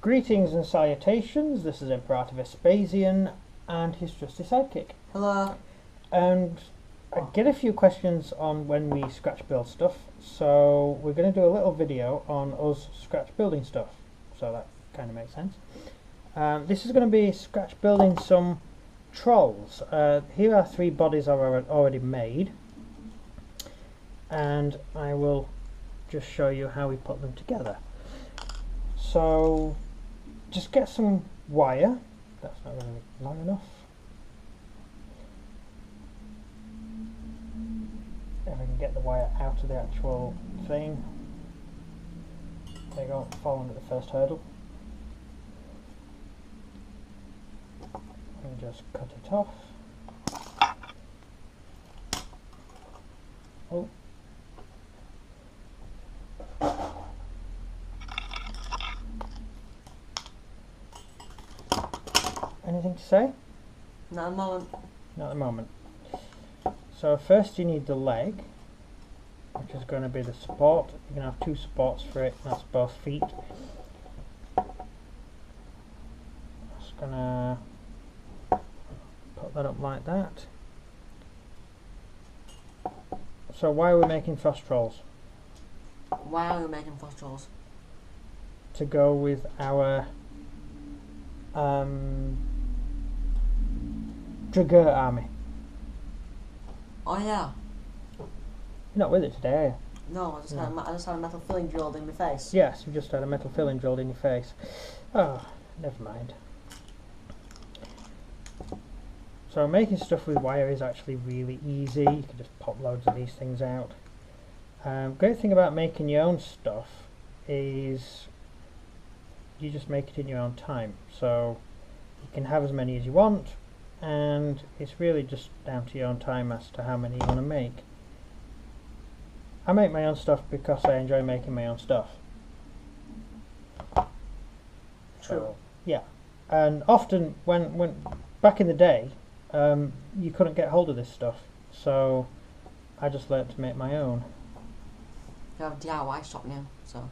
Greetings and salutations, this is Imperator Vespasian and his trusty sidekick. Hello. And I get a few questions on when we scratch build stuff, so we're going to do a little video on us scratch building stuff, so that kind of makes sense. This is going to be scratch building some trolls. Here are 3 bodies I've already made, and I will just show you how we put them together. So just get some wire. That's not going to be long enough. If I can get the wire out of the actual thing. There you go, fall under the first hurdle. And just cut it off. Oh. Anything to say? Not a moment. Not at the moment. So first you need the leg, which is going to be the support. You're going to have 2 supports for it, that's both feet. Just going to put that up like that. So why are we making frost trolls? Why are we making frost trolls? To go with our Draugr army. Oh yeah. You're not with it today, are you? No, I just had a metal filling drilled in my face. Yes, you've just had a metal filling drilled in your face. Oh, never mind. So making stuff with wire is actually really easy. You can just pop loads of these things out. Great thing about making your own stuff is you just make it in your own time. So you can have as many as you want, and it's really just down to your own time as to how many you want to make. I make my own stuff because I enjoy making my own stuff. True. So, yeah, and often when back in the day, you couldn't get hold of this stuff, so I just learnt to make my own. You have a DIY shop now, so.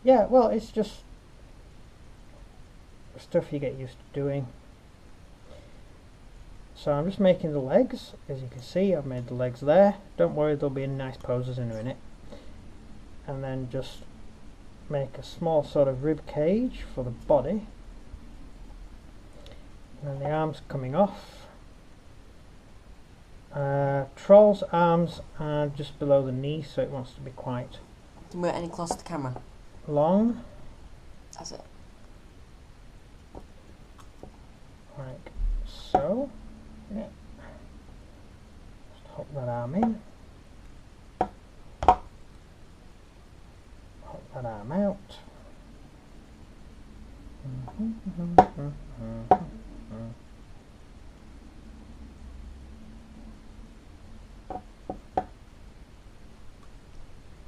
Yeah, well, it's just stuff you get used to doing. So I'm just making the legs. As you can see, I've made the legs there. Don't worry, they'll be in nice poses in a minute. And then just make a small sort of rib cage for the body. And then the arms coming off. Troll's arms are just below the knee, so it wants to be quite Can we get any closer to the camera? long. That's it. Like so. Yeah. Just hook that arm in. Hook that arm out.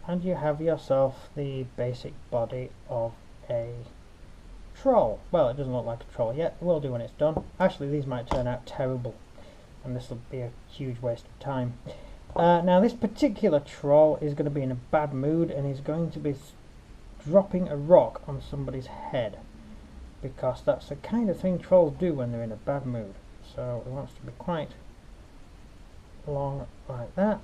And you have yourself the basic body of a troll. Well, it doesn't look like a troll yet. It will do when it's done. Actually, these might turn out terrible, and this will be a huge waste of time. Now, this particular troll is going to be in a bad mood, and he's going to be dropping a rock on somebody's head, because that's the kind of thing trolls do when they're in a bad mood. So it wants to be quite long like that.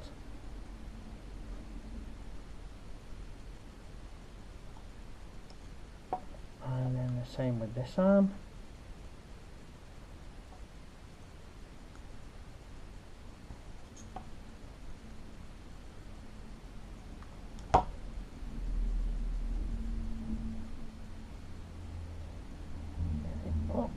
And then the same with this arm. Up.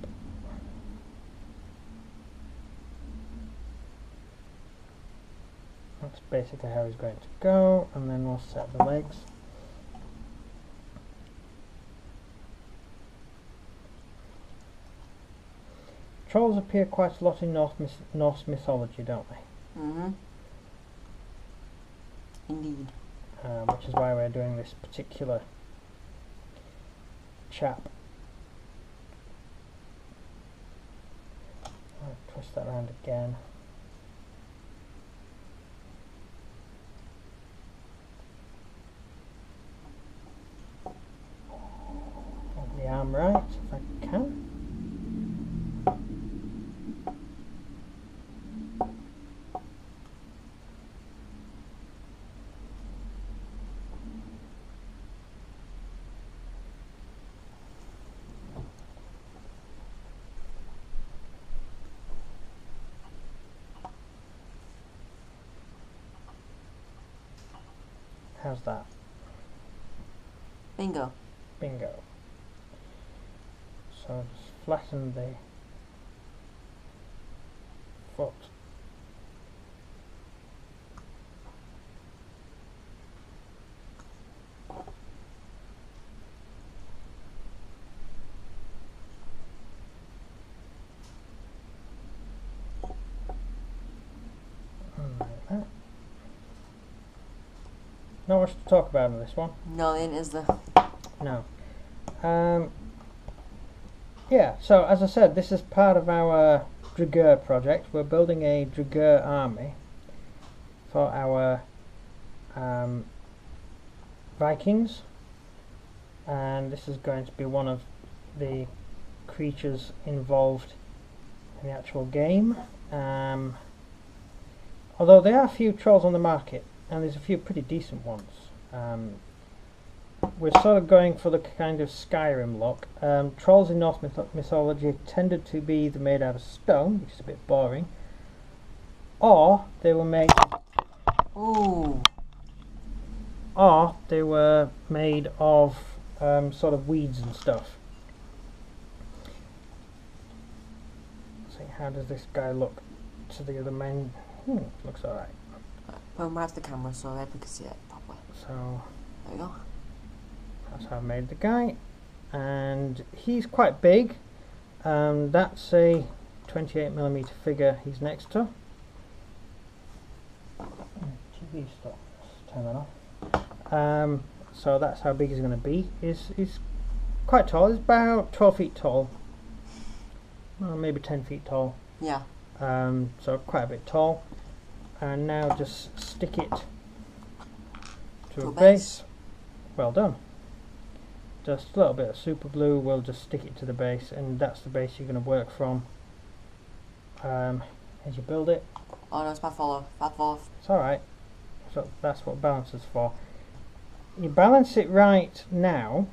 That's basically how he's going to go, and then we'll set the legs. Trolls appear quite a lot in Norse mythology, don't they? Mm-hmm. Indeed. Which is why we're doing this particular chap. I'll twist that around again. arm right if I can. How's that? Bingo. Bingo. So just flatten the foot. Like that. Not much to talk about in this one. No, it is the. No. Yeah, so as I said, this is part of our Draugr project. We're building a Draugr army for our Vikings, and this is going to be one of the creatures involved in the actual game. Although there are a few trolls on the market, and there's a few pretty decent ones. We're sort of going for the kind of Skyrim look. Trolls in Norse mythology tended to be made out of stone, which is a bit boring, or they were made. Ooh. Or they were made of sort of weeds and stuff. Let's see, how does this guy look to the other men? Looks alright. Put him right to the camera so everyone can see it properly. So There we go. that's how I made the guy, and he's quite big. That's a 28mm figure he's next to. TV stop. Let's turn that off. So that's how big he's going to be. He's quite tall. He's about 12 feet tall. Well, maybe 10 feet tall. Yeah. So quite a bit tall. And now just stick it to a base. Well done. Just a little bit of super glue. We'll just stick it to the base, and that's the base you're going to work from as you build it. Oh no, it's bad follow. Bad follow. It's alright. So that's what balance is for. You balance it right now,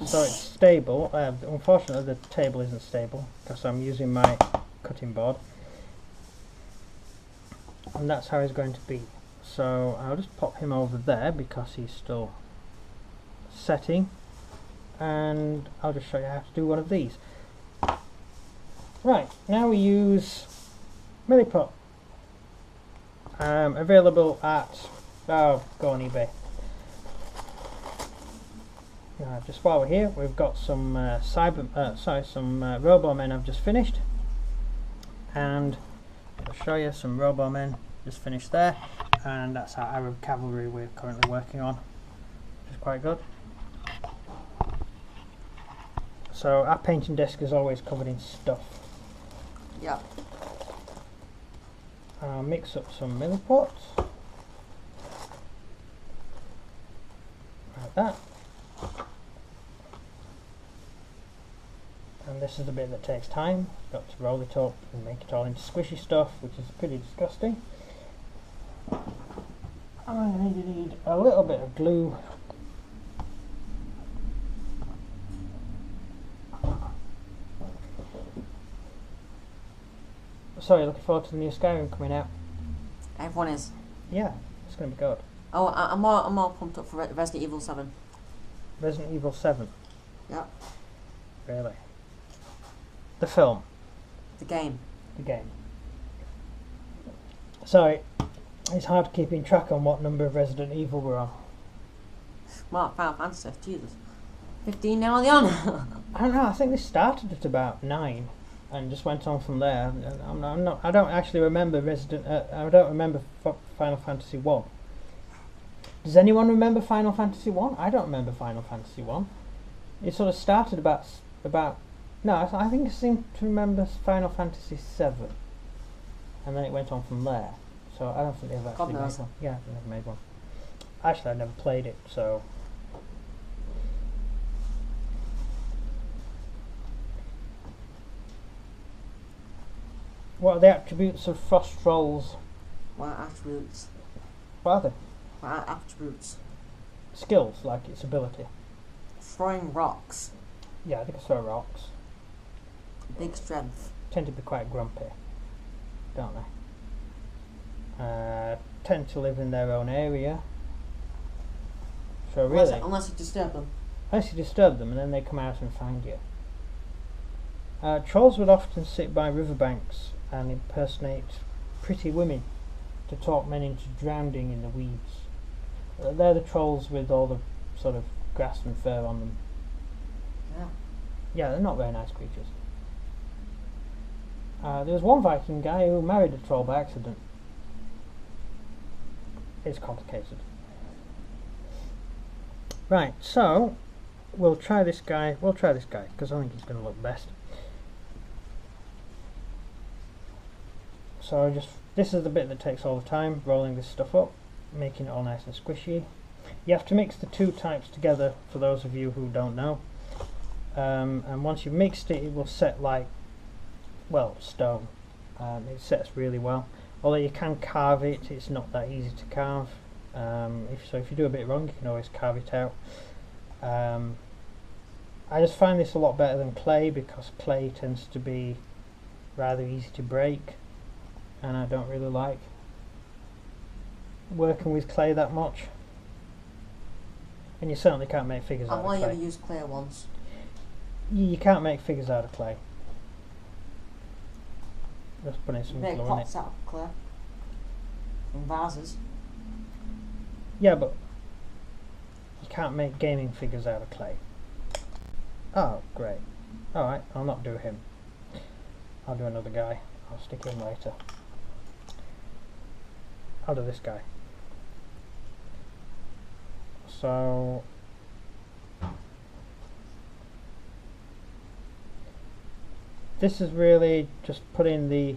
so it's stable. Unfortunately the table isn't stable because I'm using my cutting board, and that's how it's going to be. So I'll just pop him over there because he's still setting, and I'll just show you how to do one of these. Right, now we use Milliput. Available at, go on eBay. Just while we're here, we've got some Robomen I've just finished, and I'll show you some Robomen just finished there, and that's our Arab cavalry we're currently working on, which is quite good. So our painting desk is always covered in stuff. Yeah. I'll mix up some Milliput, like that. And this is the bit that takes time. Got to roll it up and make it all into squishy stuff, which is pretty disgusting. I'm going to need a little bit of glue. Sorry, looking forward to the new Skyrim coming out. Everyone is. Yeah, it's going to be good. Oh, I'm more pumped up for Resident Evil 7. Resident Evil 7. Yeah. Really? The film. The game. The game. Sorry, it's hard keeping track on what number of Resident Evil we're on. Well, Final Fantasy. Jesus. 15 now on the on. I don't know. I think this started at about 9, and just went on from there. I don't actually remember I don't remember Final Fantasy 1. Does anyone remember Final Fantasy 1? I don't remember Final Fantasy 1. It sort of started about. No, I think I seem to remember Final Fantasy 7, and then it went on from there. So I don't think they've actually made one. Yeah, they've never made one. Actually, I never played it, so. What are the attributes of frost trolls? What attributes? What are they? What attributes? Skills, like its ability. Throwing rocks. Yeah, they can throw rocks. Big strength. Tend to be quite grumpy, don't they? Tend to live in their own area. So really, Unless you disturb them. unless you disturb them and then they come out and find you. Trolls would often sit by riverbanks and impersonate pretty women to talk men into drowning in the weeds. They're the trolls with all the sort of grass and fur on them. Yeah. Yeah, they're not very nice creatures. There was one Viking guy who married a troll by accident. It's complicated. Right, so we'll try this guy because I think he's going to look best. So this is the bit that takes all the time, rolling this stuff up, making it all nice and squishy. You have to mix the two types together for those of you who don't know. And once you've mixed it, it will set like, well, stone. It sets really well. Although you can carve it, it's not that easy to carve. If you do a bit wrong, you can always carve it out. I just find this a lot better than clay because clay tends to be rather easy to break, and I don't really like working with clay that much. And you certainly can't make figures out I've of only clay. ever used clay once. You can't make figures out of clay. Just putting some Make glue in it. pots out of clay. And vases. Yeah, but you can't make gaming figures out of clay. Oh, great. Alright, I'll not do him. I'll do another guy. I'll stick him later. I'll do this guy. So this is really just putting the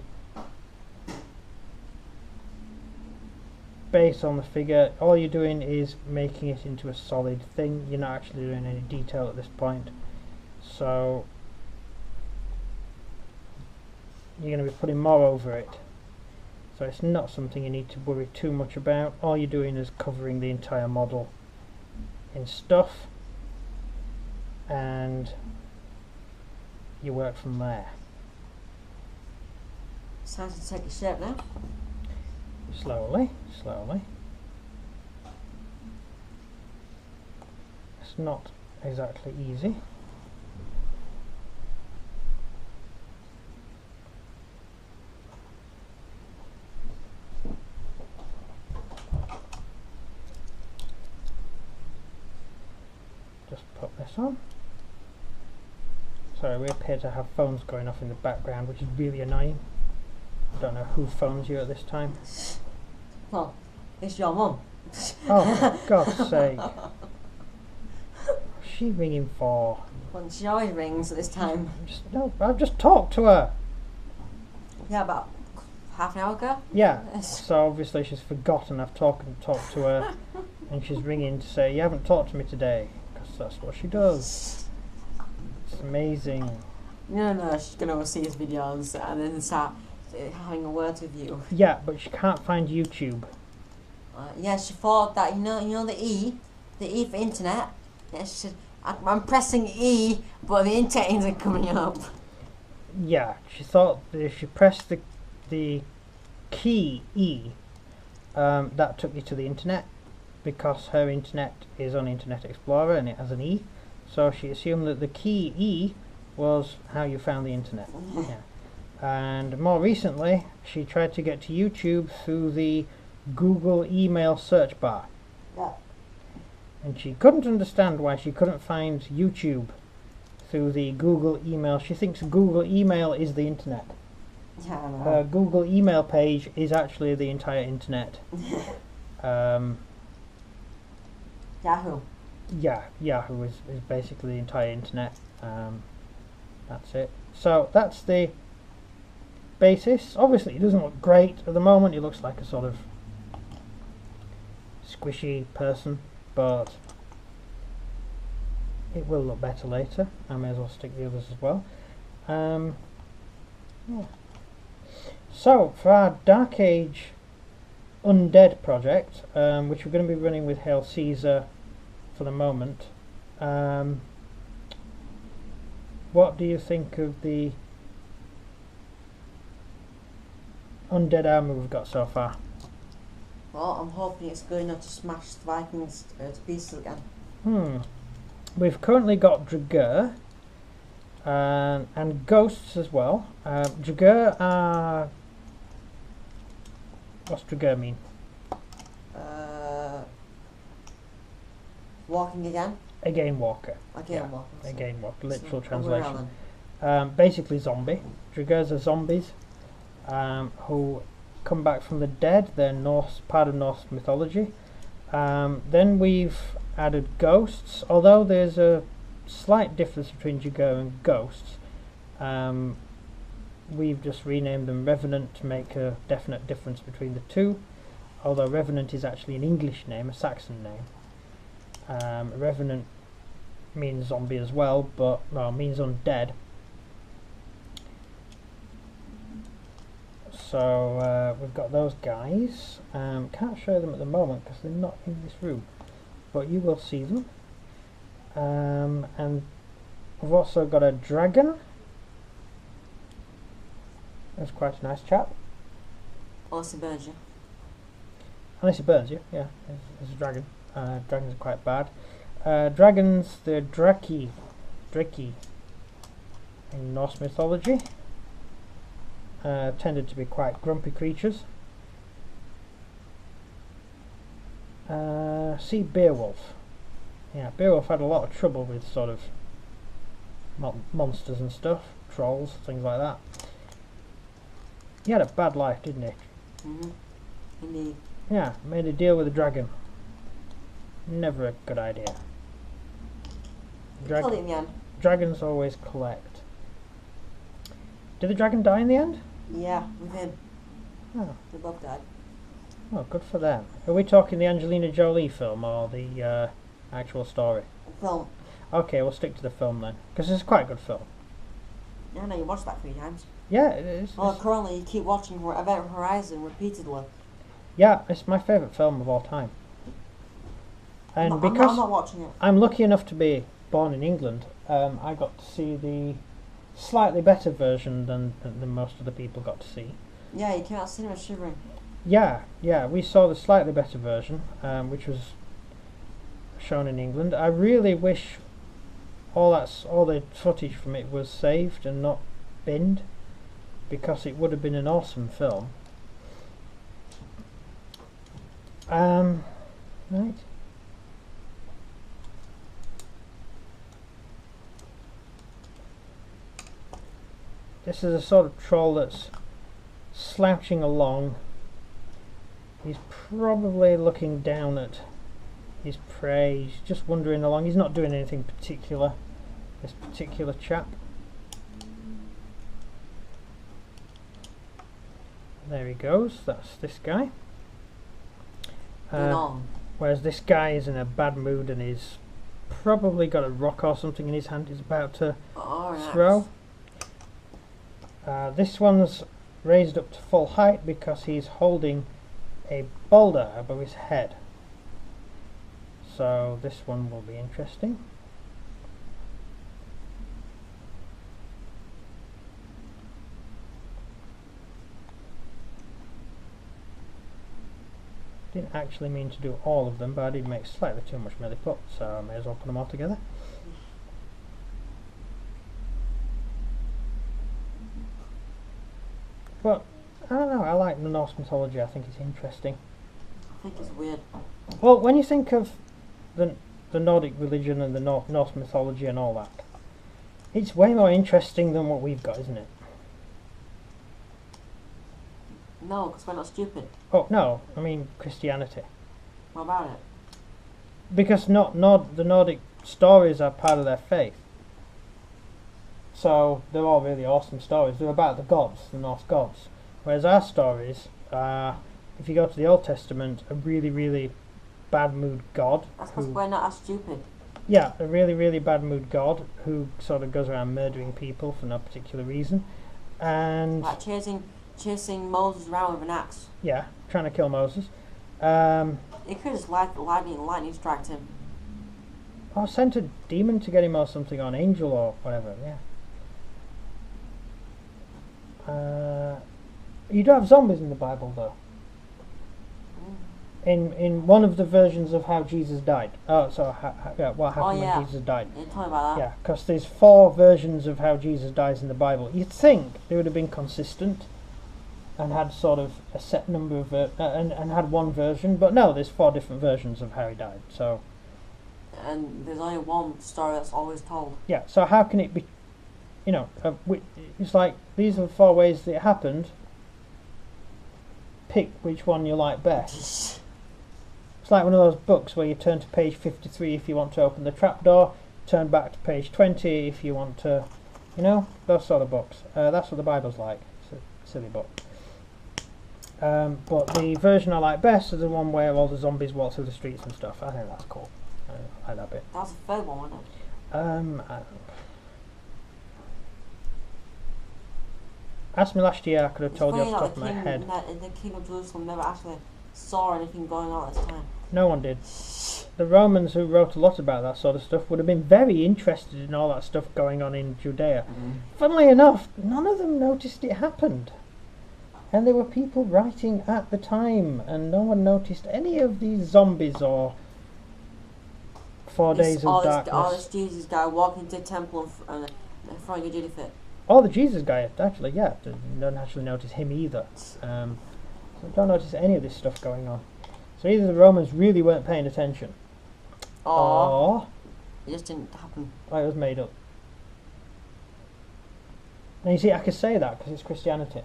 base on the figure. All you're doing is making it into a solid thing. You're not actually doing any detail at this point. So you're going to be putting more over it. So it's not something you need to worry too much about. All you're doing is covering the entire model in stuff, and you work from there. It's time to take a shape now. Slowly. It's not exactly easy. Just put this on. Sorry, we appear to have phones going off in the background, which is really annoying. I don't know who phones you at this time. Well, it's your mum. Oh, for God's sake. What's she ringing for? Well, she always rings at this time. I've just talked to her. Yeah, about half an hour ago. Yeah, Yes. so obviously she's forgotten I've talked to her, and she's ringing to say, you haven't talked to me today, because that's what she does. It's amazing. No, she's gonna go see his videos and then start having a word with you. Yeah, but she can't find YouTube. Yeah, she thought that, you know the E for internet. Yeah, she said, I'm pressing E, but the internet isn't coming up. Yeah, she thought that if she pressed the key E, that took you to the internet, because her internet is on Internet Explorer and it has an E. So she assumed that the key E was how you found the internet. Yeah. And more recently, she tried to get to YouTube through the Google email search bar. Yeah. And she couldn't understand why she couldn't find YouTube through the Google email. She thinks Google email is the internet. Yeah, I know. Her Google email page is actually the entire internet. Yahoo. Yeah, Yahoo is basically the entire internet. That's it. So that's the basis. Obviously it doesn't look great at the moment. It looks like a sort of squishy person, but it will look better later. I may as well stick the others as well. Yeah. So, for our Dark Age Undead project, which we're going to be running with Hail Caesar for the moment, what do you think of the undead army we've got so far? Well, I'm hoping it's good enough to smash the Vikings to pieces again. We've currently got Draugr and Ghosts as well. Draugr are... What's Draugr mean? Walking again? Again walker. Again walking. Again walker, literal So, translation. Basically zombie. Draugrs are zombies who come back from the dead. They're part of Norse mythology. Then we've added ghosts, although there's a slight difference between Draugr and ghosts. We've just renamed them Revenant to make a definite difference between the two, although Revenant is actually an English name, a Saxon name. Revenant means zombie as well, but means undead. So we've got those guys. Can't show them at the moment because they're not in this room, but you will see them. And we've also got a dragon. That's quite a nice chap. Unless he burns you. Unless it burns you, yeah. It's a dragon. Dragons are quite bad. Dragons, they're Draki in Norse mythology. Tended to be quite grumpy creatures. See Beowulf. Yeah, Beowulf had a lot of trouble with sort of monsters and stuff, trolls, things like that. He had a bad life, didn't he? Indeed. Yeah, made a deal with a dragon. Never a good idea. Killed it in the end. Dragons always collect. Did the dragon die in the end? Yeah, with him. Oh. They both died. Oh, good for them. Are we talking the Angelina Jolie film or the actual story? Film. Okay, we'll stick to the film then, because it's quite a good film. Yeah, I know you watched that 3 times. Yeah, it is. Well, currently you keep watching Event Horizon repeatedly. Yeah, it's my favourite film of all time. And I'm because not watching it. I'm lucky enough to be born in England, I got to see the slightly better version than most of the people got to see. Yeah, you came out of cinema shivering. Yeah, we saw the slightly better version, which was shown in England. I really wish all the footage from it was saved and not binned, because it would have been an awesome film. Right. This is a sort of troll that's slouching along. He's probably looking down at his prey. He's just wandering along. He's not doing anything particular, this particular chap. There he goes. That's this guy. Whereas this guy is in a bad mood and he's probably got a rock or something in his hand he's about to throw. This one's raised up to full height because he's holding a boulder above his head. So this one will be interesting. Didn't actually mean to do all of them, but I did make slightly too much milliput, so I may as well put them all together. But I don't know, I like the Norse mythology. I think it's interesting. I think it's weird. Well, when you think of the Nordic religion and the Norse mythology and all that, it's way more interesting than what we've got, isn't it? No, because we're not stupid. Oh no, I mean Christianity. What about it? Because the Nordic stories are part of their faith. So they're all really awesome stories. They're about the gods, the Norse gods. Whereas our stories are, if you go to the Old Testament, a really, really bad mood god. That's because we're not as stupid. Yeah, a really, really bad mood god who sort of goes around murdering people for no particular reason. And like chasing chasing Moses around with an axe. Yeah, trying to kill Moses. It could just lightning strike him. Or sent a demon to get him or something, or an angel or whatever, yeah. You do have zombies in the Bible, though. In one of the versions of how Jesus died. Oh, so what happened when Jesus died. Yeah, tell me about that. Yeah, because there's 4 versions of how Jesus dies in the Bible. You'd think they would have been consistent and had sort of a set number of and had one version, but no, there's 4 different versions of how he died. So. And there's only one story that's always told. Yeah. So how can it be? It's like these are the 4 ways that it happened. Pick which one you like best. It's like one of those books where you turn to page 53 if you want to open the trapdoor, turn back to page 20 if you want to, those sort of books. That's what the Bible's like. It's a silly book. But the version I like best is the one where all the zombies walk through the streets and stuff. I think that's cool. I like that bit. That was the 3rd one, wasn't it? Asked me last year, I could have It's told you funny off the that top of my head. The King of Jerusalem never actually saw anything going on at this time. No one did. The Romans, who wrote a lot about that sort of stuff, would have been very interested in all that stuff going on in Judea. Funnily enough, none of them noticed it happened. And there were people writing at the time, and no one noticed any of these zombies or 4 days of darkness. This Jesus guy walking to the temple and throwing a duty fit. Oh, the Jesus guy, actually, yeah. Don't actually notice him either. So don't notice any of this stuff going on. So either the Romans really weren't paying attention, or it just didn't happen. Or it was made up. Now you see, I could say that because it's Christianity.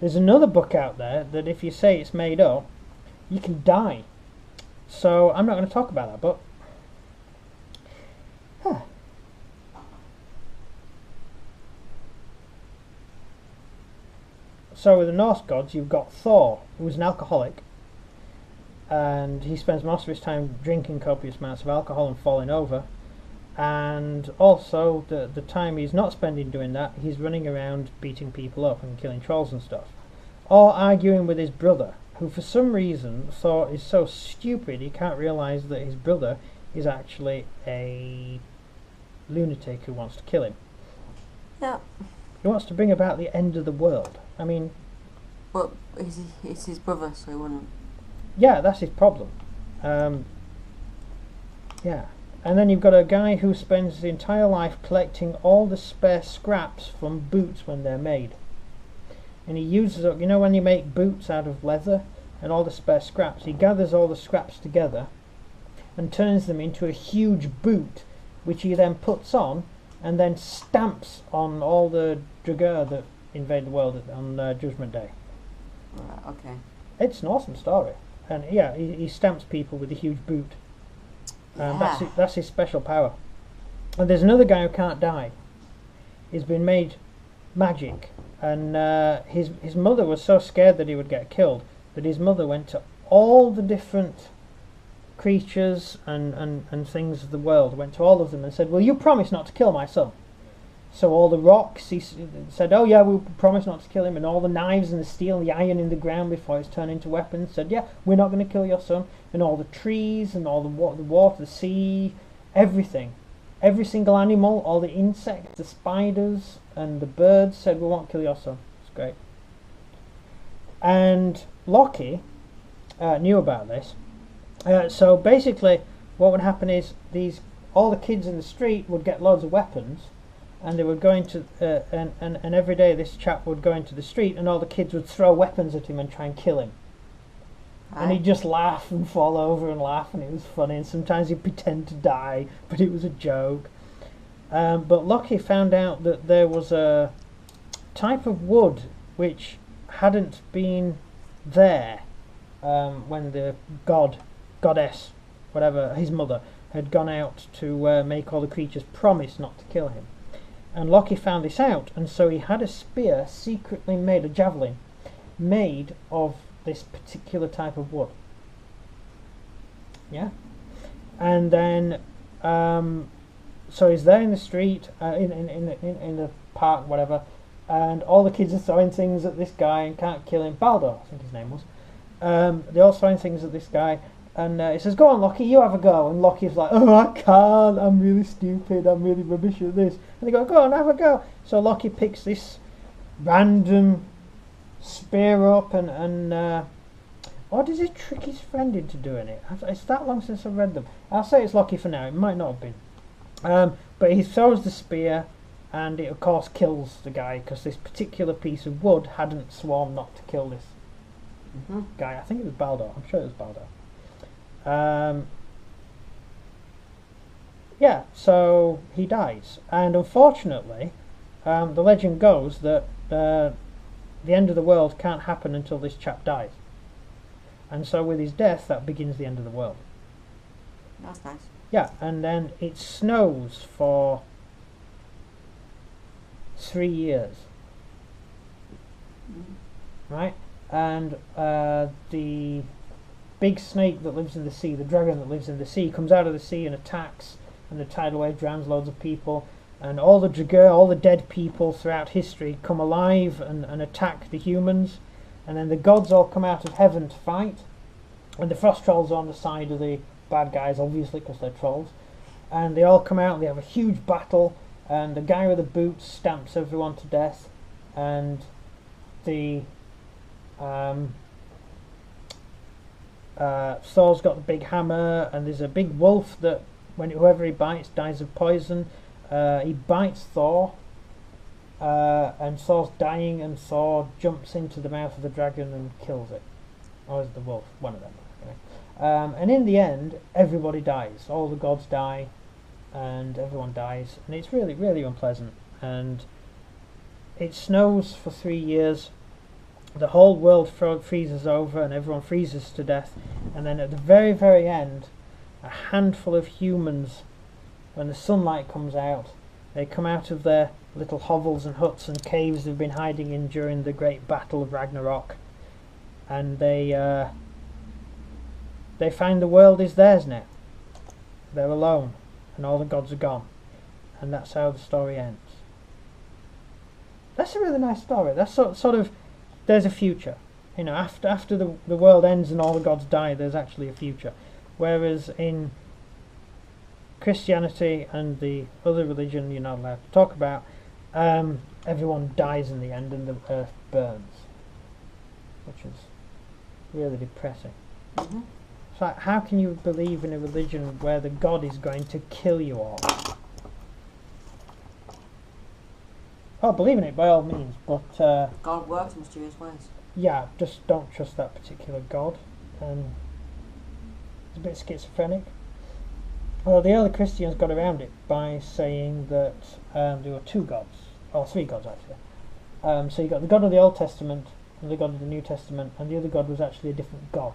There's another book out there that if you say it's made up, you can die. So I'm not going to talk about that book. So with the Norse gods, you've got Thor, who was an alcoholic, and he spends most of his time drinking copious amounts of alcohol and falling over. And also, the time he's not spending doing that, he's running around beating people up and killing trolls and stuff. Or arguing with his brother, who for some reason Thor is so stupid he can't realise that his brother is actually a lunatic who wants to kill him. Yeah. He wants to bring about the end of the world. I mean... But it's his brother, so he wouldn't... Yeah, that's his problem. Yeah. And then you've got a guy who spends his entire life collecting all the spare scraps from boots when they're made. And he uses up, when you make boots out of leather and all the spare scraps, he gathers all the scraps together and turns them into a huge boot, which he then puts on and then stamps on all the Draugr that invade the world on Judgment Day. Right, okay. It's an awesome story. And yeah, he stamps people with a huge boot. That's his special power. And there's another guy who can't die. He's been made magic, and his mother was so scared that he would get killed that his mother went to all the different creatures and things of the world, went to all of them and said, "Will you promise not to kill my son?" So all the rocks, he said, "Oh yeah, we'll promise not to kill him," and all the knives and the steel and the iron in the ground before it's turned into weapons said, "Yeah, we're not going to kill your son." And all the trees and all the water, the sea, everything, every single animal, all the insects, the spiders and the birds said, "We won't kill your son." It's great. And Loki knew about this. So basically, what would happen is all the kids in the street would get loads of weapons. And they would go into and every day this chap would go into the street, and all the kids would throw weapons at him and try and kill him. Right. And he'd just laugh and fall over and laugh, and it was funny. And sometimes he'd pretend to die, but it was a joke. But Loki found out that there was a type of wood which hadn't been there when the goddess, whatever, his mother, had gone out to make all the creatures promise not to kill him. And Loki found this out, and so he had a spear secretly made, a javelin, made of this particular type of wood. Yeah? And then, so he's there in the street, in the park, whatever, and all the kids are throwing things at this guy and can't kill him. Baldur, I think his name was. They're all throwing things at this guy, and he says, "Go on, Lockie, you have a go." And Lockie's like, "Oh, I can't. I'm really stupid. I'm really rubbish at this." And they go, "Go on, have a go." So Lockie picks this random spear up, and or does he trick his friend into doing it? It's that long since I've read them. I'll say it's Lockie for now. It might not have been. But he throws the spear, and it of course kills the guy, because this particular piece of wood hadn't sworn not to kill this guy. I think it was Baldur. I'm sure it was Baldur. Yeah, so he dies, and unfortunately, the legend goes that the end of the world can't happen until this chap dies, and so with his death, that begins the end of the world. That's nice. Yeah, and then it snows for 3 years, right? And the big snake that lives in the sea, the dragon that lives in the sea, comes out of the sea and attacks, and the tidal wave drowns loads of people, and all the Draugr, all the dead people throughout history, come alive and attack the humans, and then the gods all come out of heaven to fight, and the frost trolls are on the side of the bad guys, obviously, because they're trolls, and they all come out and they have a huge battle, and the guy with the boots stamps everyone to death, and the Thor's got the big hammer, and there's a big wolf that whoever he bites dies of poison. He bites Thor, and Thor's dying, and Thor jumps into the mouth of the dragon and kills it. Or is it the wolf? One of them. Anyway. And in the end, everybody dies. All the gods die, and everyone dies, and it's really, really unpleasant. And it snows for 3 years. The whole world freezes over, and everyone freezes to death. And then at the very, very end, a handful of humans, when the sunlight comes out, they come out of their little hovels and huts and caves they've been hiding in during the great battle of Ragnarok, and they find the world is theirs now. They're alone, and all the gods are gone, and that's how the story ends. That's a really nice story. That's sort of, there's a future. You know, after the world ends and all the gods die, there's actually a future. Whereas in Christianity and the other religion you're not allowed to talk about, everyone dies in the end and the earth burns, which is really depressing. It's like, how can you believe in a religion where the god is going to kill you all? Oh, believe in it by all means, but God works in mysterious ways. yeah, just don't trust that particular god. It's a bit schizophrenic. Well, the early Christians got around it by saying that there were 2 gods, or 3 gods actually. So you got the God of the Old Testament and the God of the New Testament, and the other god was actually a different god.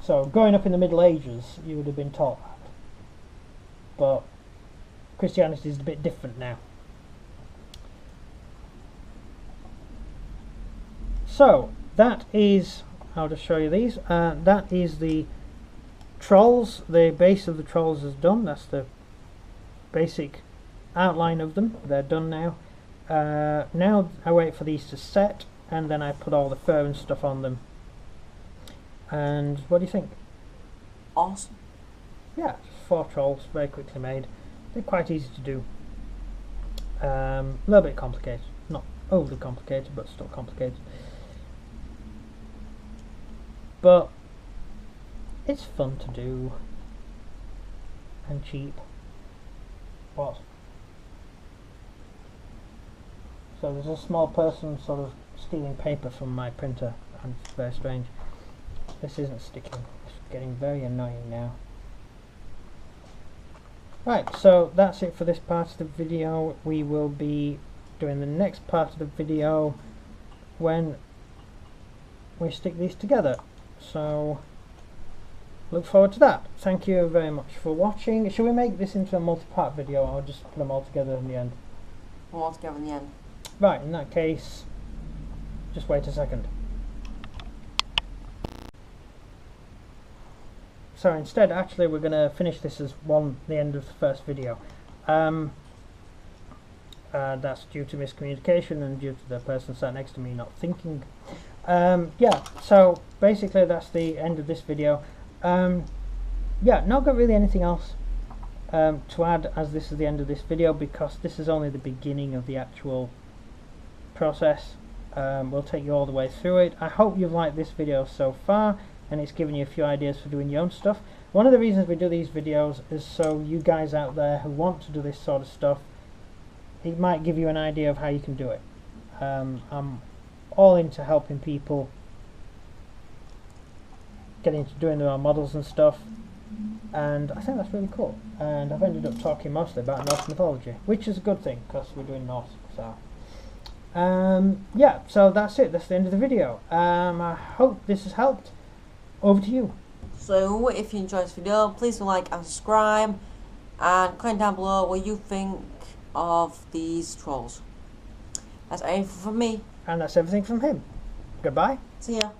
So growing up in the Middle Ages, you would have been taught that. But Christianity is a bit different now. So that is, I'll just show you these. That is the trolls. The base of the trolls is done. That's the basic outline of them. They're done now. Now I wait for these to set, and then I put all the fur and stuff on them. And what do you think? Awesome. Yeah, 4 trolls, very quickly made. They're quite easy to do. A little bit complicated. Not overly complicated, but still complicated. But it's fun to do. And cheap. What? So there's a small person sort of stealing paper from my printer, and it's very strange. This isn't sticking. It's getting very annoying now. Right, so that's it for this part of the video. We will be doing the next part of the video when we stick these together. So look forward to that. Thank you very much for watching. Should we make this into a multi-part video, or just put them all together in the end? All together in the end. Right, in that case, just wait a second. So instead, actually, we're going to finish this as the end of the first video. That's due to miscommunication and due to the person sat next to me not thinking. Yeah, so basically that's the end of this video. Yeah, not got really anything else to add, as this is the end of this video, because this is only the beginning of the actual process. We'll take you all the way through it. I hope you've liked this video so far and it's given you a few ideas for doing your own stuff. One of the reasons we do these videos is so you guys out there who want to do this sort of stuff, it might give you an idea of how you can do it. I'm all into helping people get into doing their own models and stuff, and I think that's really cool. And I've ended up talking mostly about Norse mythology, which is a good thing because we're doing Norse. So yeah, so that's it. That's the end of the video. I hope this has helped. Over to you. So if you enjoyed this video, please like and subscribe, and comment down below what you think of these trolls. That's everything from me. And that's everything from him. Goodbye. See ya.